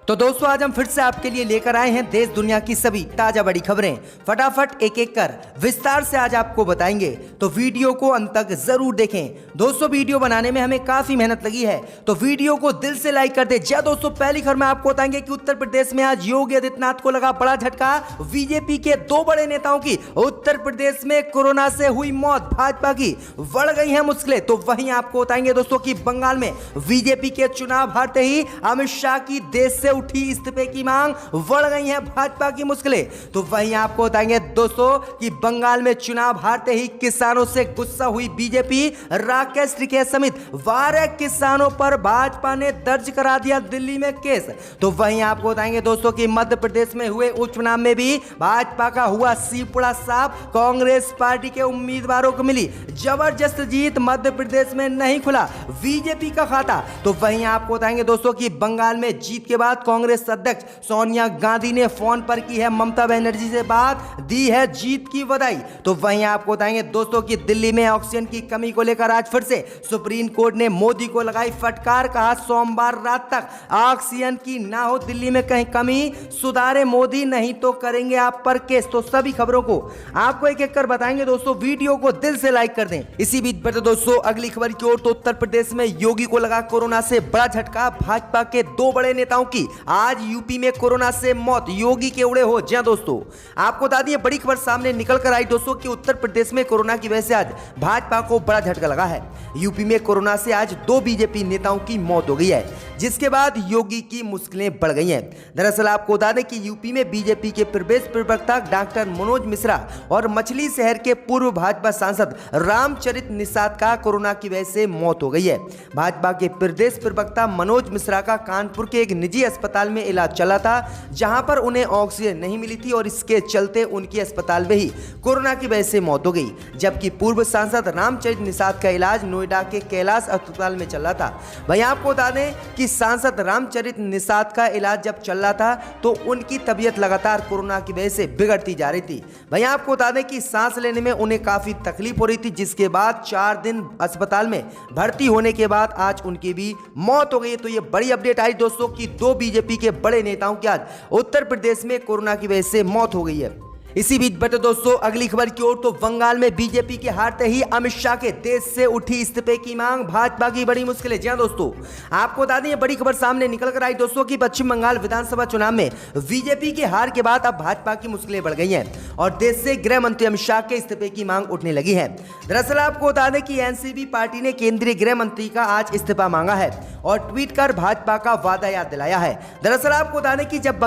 तो दोस्तों आज हम फिर से आपके लिए लेकर आए हैं देश दुनिया की सभी ताजा बड़ी खबरें। फटाफट एक एक कर विस्तार से आज आपको बताएंगे, तो वीडियो को अंत तक जरूर देखें। दोस्तों वीडियो बनाने में हमें काफी मेहनत लगी है, तो वीडियो को दिल से लाइक कर दे। जी दोस्तों, पहली खबर में आपको बताएंगे कि उत्तर प्रदेश में आज योगी आदित्यनाथ को लगा बड़ा झटका। बीजेपी के दो बड़े नेताओं की उत्तर प्रदेश में कोरोना से हुई मौत, भाजपा की बढ़ गई है मुश्किलें। तो वहीं आपको बताएंगे दोस्तों कि बंगाल में बीजेपी के चुनाव हारते ही अमित शाह की देश से उठी इस्तीफे की मांग, बढ़ गई है भाजपा की मुश्किलें। तो वहीं आपको बताएंगे दोस्तों कि बंगाल में चुनाव हारते ही किसानों से गुस्सा हुई बीजेपी। राकेश टिकैत समेत 12 किसानों पर भाजपा ने दर्ज करा दिया दिल्ली में केस। तो वहीं आपको बताएंगे दोस्तों कि मध्य प्रदेश में हुए उपचुनाव में भी भाजपा का हुआ सीपड़ा साफ। कांग्रेस पार्टी के उम्मीदवारों को मिली जबरदस्त जीत, मध्य प्रदेश में नहीं खुला बीजेपी का खाता। तो वहीं आपको बताएंगे दोस्तों कि बंगाल में जीत के बाद कांग्रेस अध्यक्ष सोनिया गांधी ने फोन पर की है ममता बनर्जी से बात, दी है जीत की बधाई। तो वहीं आपको बताएंगे दोस्तों कि दिल्ली में ऑक्सीजन की कमी को लेकर आज फिर से सुप्रीम कोर्ट ने मोदी को लगाई फटकार, कहा सोमवार रात तक ऑक्सीजन की ना हो दिल्ली में कहीं कमी, सुधारे मोदी नहीं तो करेंगे आप पर केस। तो सभी खबरों को आपको एक एक कर बताएंगे दोस्तों, वीडियो को दिल से लाइक कर दें। इसी बीच बढ़ते दोस्तों अगली खबर की ओर। तो उत्तर प्रदेश में योगी को लगा कोरोना से बड़ा झटका, भाजपा के दो बड़े नेताओं की आज यूपी में कोरोना से मौत, योगी के उड़े हो। जी दोस्तों, आपको बता दिए बड़ी खबर सामने निकल कर आई दोस्तों कि उत्तर प्रदेश में कोरोना की वजह से आज भाजपा को बड़ा झटका लगा है। यूपी में कोरोना से आज दो बीजेपी नेताओं की मौत हो गई है, जिसके बाद योगी की मुश्किलें बढ़ गई हैं। दरअसल आपको बता दें कि यूपी में बीजेपी के प्रदेश प्रवक्ता डॉक्टर मनोज मिश्रा और मछली शहर के पूर्व भाजपा सांसद रामचरित निषाद का कोरोना की वजह से मौत हो गई है। भाजपा के प्रदेश प्रवक्ता मनोज मिश्रा का कानपुर के एक निजी अस्पताल में इलाज चला था, जहां पर उन्हें ऑक्सीजन नहीं मिली थी और इसके चलते उनकी अस्पताल में ही कोरोना की वजह से मौत हो गई। जबकि पूर्व सांसद रामचरित निषाद का इलाज नोएडा के कैलाश अस्पताल में चल रहा था। वहीं आपको बता दें कि सांसद रामचरित निषाद का इलाज जब चल रहा था तो उनकी तबीयत लगातार कोरोना की वजह से बिगड़ती जा रही थी। वहीं आपको बता दें कि सांस लेने में उन्हें काफी तकलीफ हो रही थी, जिसके बाद 4 दिन अस्पताल में भर्ती होने के बाद आज उनकी भी मौत हो गई। तो ये बड़ी अपडेट आई दोस्तों कि दो बीजेपी के बड़े नेताओं की आज उत्तर प्रदेश में कोरोना की वजह से मौत हो गई है। इसी बीच बढ़ते दोस्तों अगली खबर की ओर। तो बंगाल में बीजेपी के हारते ही अमित शाह के देश से उठी इस्तीफे की मांग, भाजपा की बड़ी मुश्किलें। जी दोस्तों, आपको बता दें बड़ी खबर सामने निकल कर आई दोस्तों कि पश्चिम बंगाल विधानसभा चुनाव में बीजेपी के हार के बाद अब भाजपा की मुश्किलें बढ़ गई हैं और देश से गृह मंत्री अमित शाह के इस्तीफे की मांग उठने लगी है। दरअसल आपको बता दें कि एनसीपी पार्टी ने केंद्रीय गृह मंत्री का आज इस्तीफा मांगा है और ट्वीट कर भाजपा का वादा याद दिलाया है। दरअसल आपको बता दें कि जब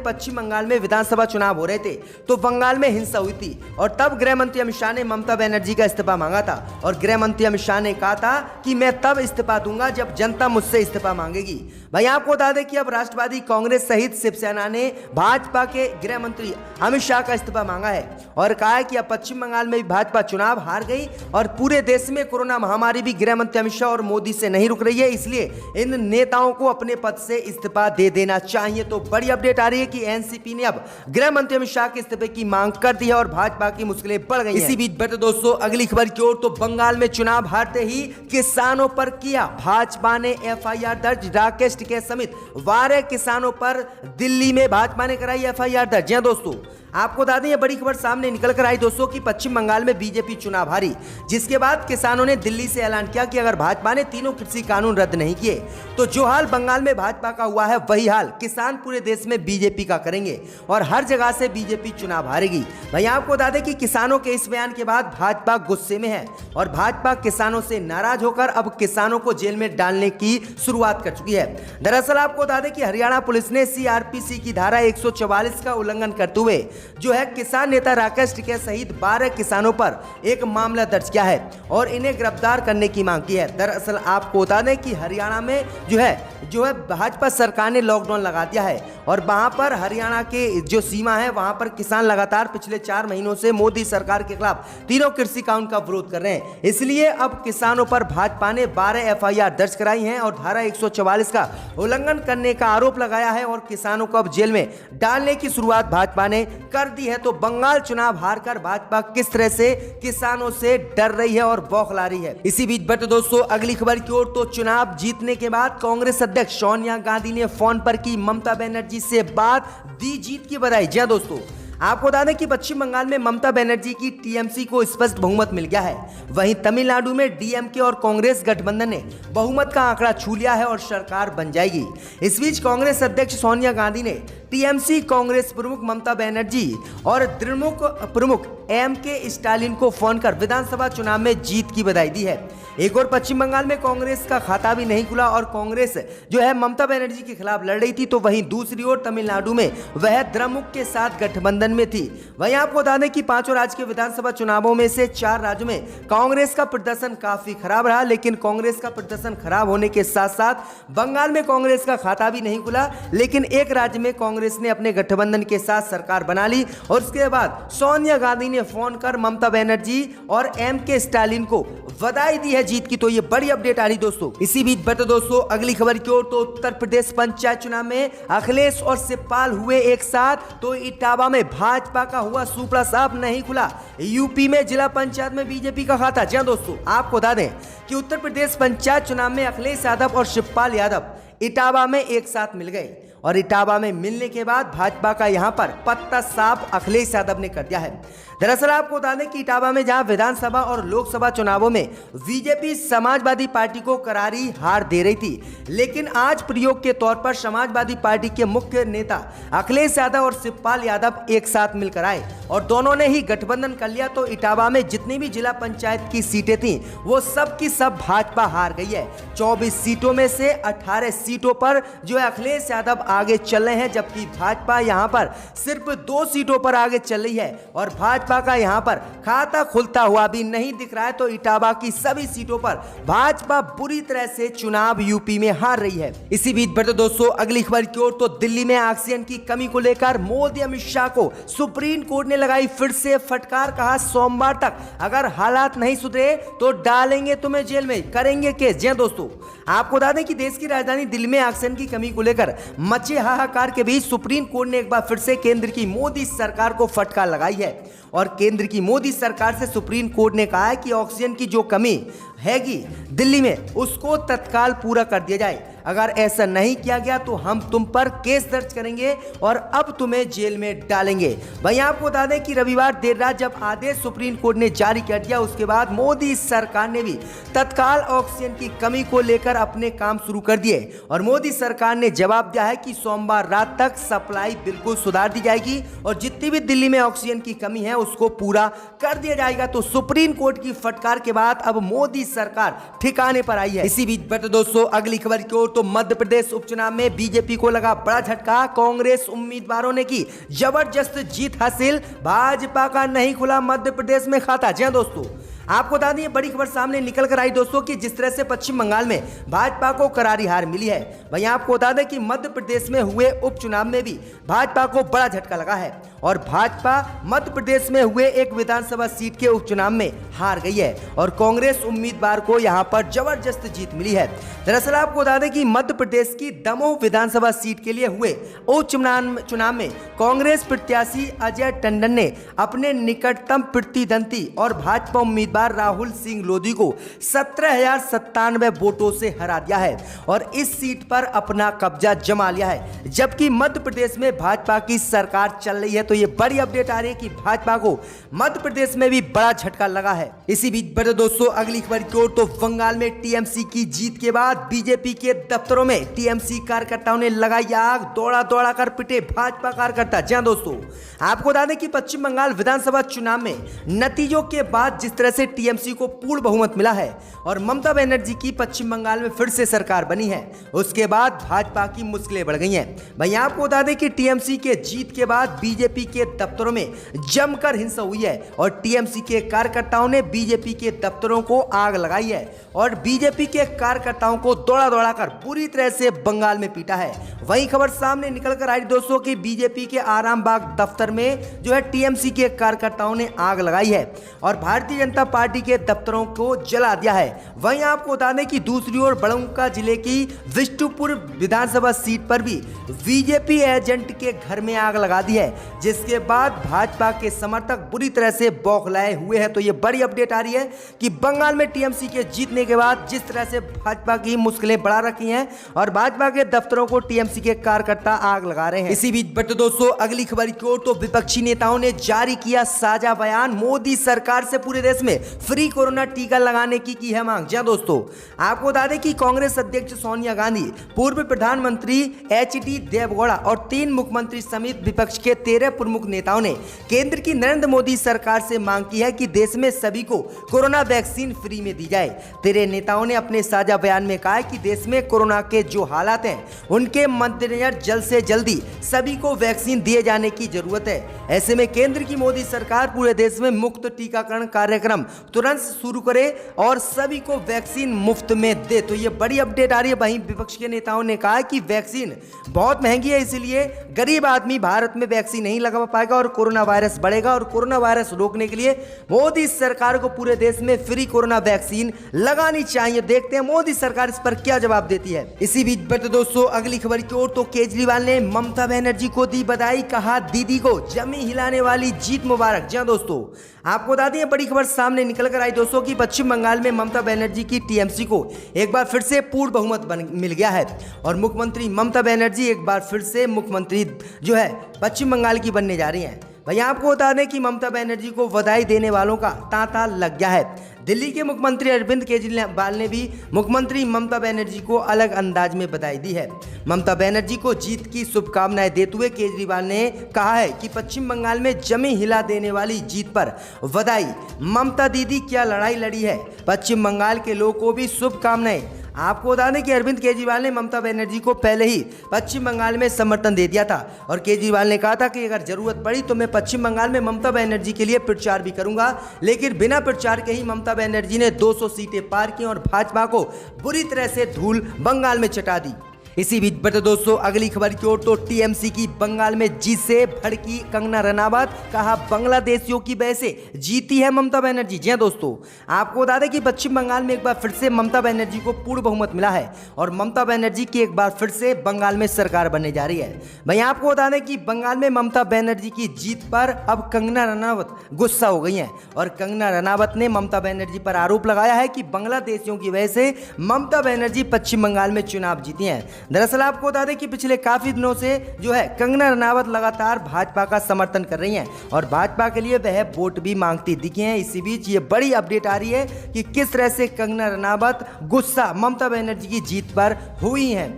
पश्चिम बंगाल में विधानसभा चुनाव हो रहे थे तो बंगाल में हिंसा हुई थी और तब गृह मंत्री अमित शाह ने ममता बनर्जी का इस्तीफा मांगा था और गृह मंत्री अमित शाह ने कहा था कि मैं तब इस्तीफा दूंगा जब जनता मुझसे इस्तीफा मांगेगी। भाई आपको बता दें कि अब राष्ट्रवादी कांग्रेस सहित शिवसेना ने भाजपा के गृह मंत्री अमित शाह का इस्तीफा मांगा है और कहा है कि अब पश्चिम बंगाल में भी भाजपा चुनाव हार गई और पूरे देश में कोरोना महामारी भी गृह मंत्री अमित शाह और मोदी से नहीं रुक रही है, इसलिए इन नेताओं को अपने पद से इस्तीफा दे देना चाहिए। तो बड़ी अपडेट आ रही है कि एनसीपी ने अब गृह मंत्री अमित शाह के इस्तीफे की मांग कर दी है और भाजपा की मुश्किलें बढ़ गई हैं। इसी बीच बढ़ते दोस्तों अगली खबर की ओर। तो बंगाल में चुनाव हारते ही किसानों पर किया भाजपा ने एफआईआर दर्ज, राकेश टिकैत समेत 12 किसानों पर दिल्ली में भाजपा ने कराई एफआईआर दर्ज। दोस्तों आपको बता दें ये बड़ी खबर सामने निकल कर आई दोस्तों कि पश्चिम बंगाल में बीजेपी चुनाव हारी, जिसके बाद किसानों ने दिल्ली से ऐलान किया कि अगर भाजपा ने तीनों कृषि कानून रद्द नहीं किए तो जो हाल बंगाल में भाजपा का हुआ है वही हाल किसान पूरे देश में बीजेपी का करेंगे और हर जगह से बीजेपी चुनाव हारेगी। भाई आपको बता दें कि किसानों के इस बयान के बाद भाजपा गुस्से में है और भाजपा किसानों से नाराज होकर अब किसानों को जेल में डालने की शुरुआत कर चुकी है। दरअसल आपको बता दें कि हरियाणा पुलिस ने सीआरपीसी की धारा 144 का उल्लंघन करते हुए जो है किसान नेता राकेश टिकैत सहित 12 किसानों पर एक मामला दर्ज किया है और इन्हें गिरफ्तार करने की मांग की है। दरअसल आपको बता दें कि हरियाणा में जो है भाजपा सरकार ने लॉकडाउन लगा दिया है और वहां पर हरियाणा के जो सीमा है वहां पर किसान लगातार पिछले 4 महीनों से मोदी सरकार के खिलाफ तीनों कृषि कानून का विरोध कर रहे हैं। इसलिए अब किसानों पर भाजपा ने 12 एफआईआर दर्ज कराई हैं और धारा 144 का उल्लंघन करने का आरोप लगाया है और किसानों को अब जेल में डालने की शुरुआत भाजपा ने कर दी है। तो बंगाल चुनाव हारकर भाजपा किस तरह से किसानों से डर रही है और बौखला रही है। इसी बीच बढ़ते दोस्तों अगली खबर की ओर। तो चुनाव जीतने के बाद कांग्रेस अध्यक्ष सोनिया गांधी ने फोन पर की ममता बनर्जी से बात, दी जीत की बधाई। जी दोस्तों, आपको बता दें कि पश्चिम बंगाल में ममता बनर्जी की टीएमसी को स्पष्ट बहुमत मिल गया है। वहीं तमिलनाडु में डीएमके और कांग्रेस गठबंधन ने बहुमत का आंकड़ा छू लिया है और सरकार बन जाएगी। इस बीच कांग्रेस अध्यक्ष सोनिया गांधी ने टीएमसी कांग्रेस प्रमुख ममता बनर्जी और द्रमुक प्रमुख एमके स्टालिन को फोन कर विधानसभा चुनाव में जीत की बधाई दी है। एक और पश्चिम बंगाल में कांग्रेस का खाता भी नहीं खुला और कांग्रेस जो है ममता बनर्जी के खिलाफ लड़ रही थी, तो वहीं दूसरी ओर तमिलनाडु में वह द्रमुक के साथ गठबंधन में थी। वहीं आपको बता दें कि पांचों राज्य के विधानसभा चुनावों में से 4 राज्यों में कांग्रेस का प्रदर्शन काफी खराब रहा, लेकिन कांग्रेस का प्रदर्शन खराब होने के साथ साथ बंगाल में कांग्रेस का खाता भी नहीं खुला, लेकिन एक राज्य में कांग्रेस ने अपने गठबंधन के साथ सरकार बना ली और उसके बाद सोनिया गांधी ने फोन कर ममता बनर्जी और एमके स्टालिन को बधाई दी है जीत की। तो ये बड़ी अपडेट आ रही दोस्तों। इसी बीच बढ़ते दोस्तों अगली खबर की ओर। तो उत्तर प्रदेश पंचायत चुनाव में अखिलेश और शिवपाल हुए एक साथ, तो इटावा में भाजपा का हुआ सुपड़ा साफ नहीं खुला। यूपी में जिला पंचायत में बीजेपी का खाता। जी दोस्तों, आपको बता दें कि उत्तर प्रदेश पंचायत चुनाव में अखिलेश यादव और शिवपाल यादव इटावा में एक साथ मिल गए और इटावा में मिलने के बाद भाजपा का यहां पर पत्ता साफ अखिलेश यादव ने कर दिया है। दरअसल आपको बता दें कि इटावा में जहां विधानसभा और लोकसभा चुनावों में बीजेपी समाजवादी पार्टी को करारी हार दे रही थी, लेकिन आज प्रयोग के तौर पर समाजवादी पार्टी के मुख्य नेता अखिलेश यादव और शिवपाल यादव एक साथ मिलकर आए और दोनों ने ही गठबंधन कर लिया। तो इटावा में जितनी भी जिला पंचायत की सीटें थी वो सब की सब भाजपा हार गई है। 24 सीटों में से 18 सीटों पर जो है अखिलेश यादव आगे चल रहे हैं, जबकि भाजपा यहां पर सिर्फ 2 सीटों पर आगे चल रही है और भाजपा का यहां पर खाता खुलता हुआ भी नहीं दिख रहा है। तो इटावा की सभी सीटों पर भाजपा बुरी तरह से चुनाव यूपी में हार रही है। इसी बीच बढ़ते दोस्तों अगली खबर की ओर। तो दिल्ली में ऑक्सीजन की कमी को लेकर मोदी अमित शाह को सुप्रीम कोर्ट ने लगाई फिर से फटकार। कहा सोमवार तक अगर हालात नहीं सुधरे तो डालेंगे तुम्हें जेल में, करेंगे केस। जी दोस्तों, आपको बता दें कि देश की राजधानी दिल्ली में ऑक्सीजन की कमी को लेकर मचे हाहाकार के बीच सुप्रीम कोर्ट ने एक बार फिर से केंद्र की मोदी सरकार को फटकार लगाई है और केंद्र की मोदी सरकार से सुप्रीम कोर्ट ने कहा है कि ऑक्सीजन की जो कमी हैगी दिल्ली में उसको तत्काल पूरा कर दिया जाए। अगर ऐसा नहीं किया गया तो हम तुम पर केस दर्ज करेंगे और अब तुम्हें जेल में डालेंगे। वहीं आपको बता दें कि रविवार देर रात जब आदेश सुप्रीम कोर्ट ने जारी कर दिया, उसके बाद मोदी सरकार ने भी तत्काल ऑक्सीजन की कमी को लेकर अपने काम शुरू कर दिए और मोदी सरकार ने जवाब दिया है कि सोमवार रात तक सप्लाई बिल्कुल सुधार दी जाएगी और जितनी भी दिल्ली में ऑक्सीजन की कमी है उसको पूरा कर दिया जाएगा। तो सुप्रीम कोर्ट की फटकार के बाद अब मोदी सरकार ठिकाने पर आई है। इसी बीच बढ़ते दोस्तों अगली खबर की ओर। तो मध्य प्रदेश उपचुनाव में बीजेपी को लगा बड़ा झटका। कांग्रेस उम्मीदवारों ने की जबरदस्त जीत हासिल, भाजपा का नहीं खुला मध्य प्रदेश में खाता। जी दोस्तों, आपको बता दें बड़ी खबर सामने निकल कर आई दोस्तों कि जिस तरह से पश्चिम बंगाल में भाजपा को करारी हार मिली है, वहीं आपको बता दें कि मध्य प्रदेश में हुए उपचुनाव में भी भाजपा को बड़ा झटका लगा है और भाजपा मध्य प्रदेश में हुए एक विधानसभा सीट के उपचुनाव में हार गई है और कांग्रेस उम्मीदवार को यहां पर जबरदस्त जीत मिली है। दरअसल आपको बता दें कि मध्य प्रदेश की दमोह विधानसभा सीट के लिए हुए उपचुनाव में कांग्रेस प्रत्याशी अजय टंडन ने अपने निकटतम प्रतिद्वंदी और भाजपा उम्मीदवार राहुल सिंह लोधी को 17,097 वोटों से हरा दिया है और इस सीट पर अपना कब्जा जमा लिया है। जबकि मध्य प्रदेश में भाजपा की सरकार चल रही है। तो ये बड़ी अपडेट आ रही है कि भाजपा को मध्य प्रदेश में भी बड़ा झटका लगा है। इसी बीच बढ़ते दोस्तों अगली खबर की ओर। तो बंगाल में टीएमसी की जीत के बाद बीजेपी के दफ्तरों में टीएमसी कार्यकर्ताओं ने लगाई आग, दौड़ा दौड़ा कर पिटे भाजपा कार्यकर्ता। जी दोस्तों, आपको बता दें कि पश्चिम बंगाल विधानसभा चुनाव में नतीजों के बाद जिस तरह से टीएमसी को पूर्ण बहुमत मिला है और ममता बनर्जी की पश्चिम बंगाल में फिर से सरकार बनी है, उसके बाद भाजपा की मुश्किलें बढ़ गई हैं। भाई आपको बता दें कि टीएमसी के जीत के बाद बीजेपी के दफ्तरों में जमकर हिंसा हुई है और टीएमसी के कार्यकर्ताओं ने बीजेपी के दफ्तरों को आग लगाई है और बीजेपी के कार्यकर्ताओं को दौड़ा दौड़ा कर बुरी तरह से बंगाल में पीटा है। वही खबर सामने निकल कर आई दोस्तों कि बीजेपी के आरामबाग दफ्तर में जो है टीएमसी के कार्यकर्ताओं ने आग लगाई है और भारतीय जनता पार्टी के दफ्तरों को जला दिया है। वहीं आपको बता दें कि दूसरी ओर बड़ौदा जिले की विष्णुपुर विधानसभा सीट पर भी बीजेपी एजेंट के घर में आग लगा दी है, जिसके बाद भाजपा के समर्थक बुरी तरह से बौखलाए हुए हैं। तो ये बड़ी अपडेट आ रही है कि बंगाल में टीएमसी के जीतने के बाद जिस तरह से भाजपा की मुश्किलें बढ़ा रखी हैं और भाजपा के दफ्तरों को टीएमसी के कार्यकर्ता आग लगा रहे हैं। इसी बीच बट दोस्तों अगली खबर की ओर तो विपक्षी नेताओं ने जारी किया साझा बयान। मोदी सरकार से पूरे देश में फ्री कोरोना टीका लगाने की है मांग। जी दोस्तों, आपको बता दें कि कांग्रेस अध्यक्ष सोनिया गांधी, पूर्व प्रधानमंत्री एचडी देवगौड़ा और 3 मुख्यमंत्री समेत विपक्ष के 13 प्रमुख नेताओं ने केंद्र की नरेंद्र मोदी सरकार से मांग की है कि देश में सभी को कोरोना वैक्सीन फ्री में दी जाए। 13 नेताओं ने अपने साझा बयान में कहा है कि देश में कोरोना के जो हालात हैं उनके मद्देनजर जल्द से जल्दी सभी को वैक्सीन दिए जाने की जरूरत है। ऐसे में केंद्र की मोदी सरकार पूरे देश में मुफ्त टीकाकरण कार्यक्रम तुरंत शुरू करे और सभी को वैक्सीन मुफ्त में दे। तो ये बड़ी अपडेट आ रही है। वहीं विपक्ष के नेताओं ने कहा कि वैक्सीन बहुत महंगी है, इसलिए गरीब आदमी भारत में वैक्सीन नहीं लगा पाएगा और कोरोना वायरस बढ़ेगा और कोरोना वायरस रोकने के लिए मोदी सरकार को पूरे देश में फ्री कोरोना वैक्सीन लगानी चाहिए। देखते हैं मोदी सरकार इस पर क्या जवाब देती है। इसी बीच दोस्तों अगली खबर की ओर तो केजरीवाल ने ममता बनर्जी को दी बधाई, कहा दीदी को जमी हिलाने वाली जीत मुबारक। जी दोस्तों, आपको बता दें बड़ी खबर सामने निकल कर आई दोस्तों कि पश्चिम बंगाल में ममता बनर्जी की टीएमसी को एक बार फिर से पूर्ण बहुमत मिल गया है और मुख्यमंत्री ममता बनर्जी एक बार फिर से मुख्यमंत्री जो है पश्चिम बंगाल की बनने जा रही हैं। भैया आपको बता दें कि ममता बनर्जी को बधाई देने वालों का तांता लग गया है। दिल्ली के मुख्यमंत्री अरविंद केजरीवाल ने भी मुख्यमंत्री ममता बनर्जी को अलग अंदाज में बधाई दी है। ममता बनर्जी को जीत की शुभकामनाएं देते हुए केजरीवाल ने कहा है कि पश्चिम बंगाल में जमी हिला देने वाली जीत पर बधाई। ममता दीदी क्या लड़ाई लड़ी है, पश्चिम बंगाल के लोगों को भी शुभकामनाएं। आपको बता दें कि अरविंद केजरीवाल ने ममता बनर्जी को पहले ही पश्चिम बंगाल में समर्थन दे दिया था और केजरीवाल ने कहा था कि अगर जरूरत पड़ी तो मैं पश्चिम बंगाल में ममता बनर्जी के लिए प्रचार भी करूंगा। लेकिन बिना प्रचार के ही ममता बनर्जी ने 200 सीटें पार की और भाजपा को बुरी तरह से धूल बंगाल में चटा दी। इसी बीच दोस्तों अगली खबर की ओर तो टीएमसी की बंगाल में जीत से भड़की कंगना रनावत, कहा बांग्लादेशियों की वजह से जीती है ममता बनर्जी। जी दोस्तों, आपको बता दें कि पश्चिम बंगाल में एक बार फिर से ममता बनर्जी को पूर्ण बहुमत मिला है और ममता बनर्जी की एक बार फिर से बंगाल में सरकार बनने जा रही है। भाई आपको बता दें कि बंगाल में ममता बनर्जी की जीत पर अब कंगना रनावत गुस्सा हो गई हैं और कंगना रनावत ने ममता बनर्जी पर आरोप लगाया है कि बांग्लादेशियों की वजह से ममता बनर्जी पश्चिम बंगाल में चुनाव जीती हैं। दरअसल आपको बता दें कि पिछले काफी दिनों से जो है कंगना रनावत लगातार भाजपा का समर्थन कर रही हैं और भाजपा के लिए वह वोट भी मांगती दिखी हैं। इसी बीच ये बड़ी अपडेट आ रही है कि किस तरह से कंगना रनावत गुस्सा ममता बनर्जी की जीत पर हुई हैं।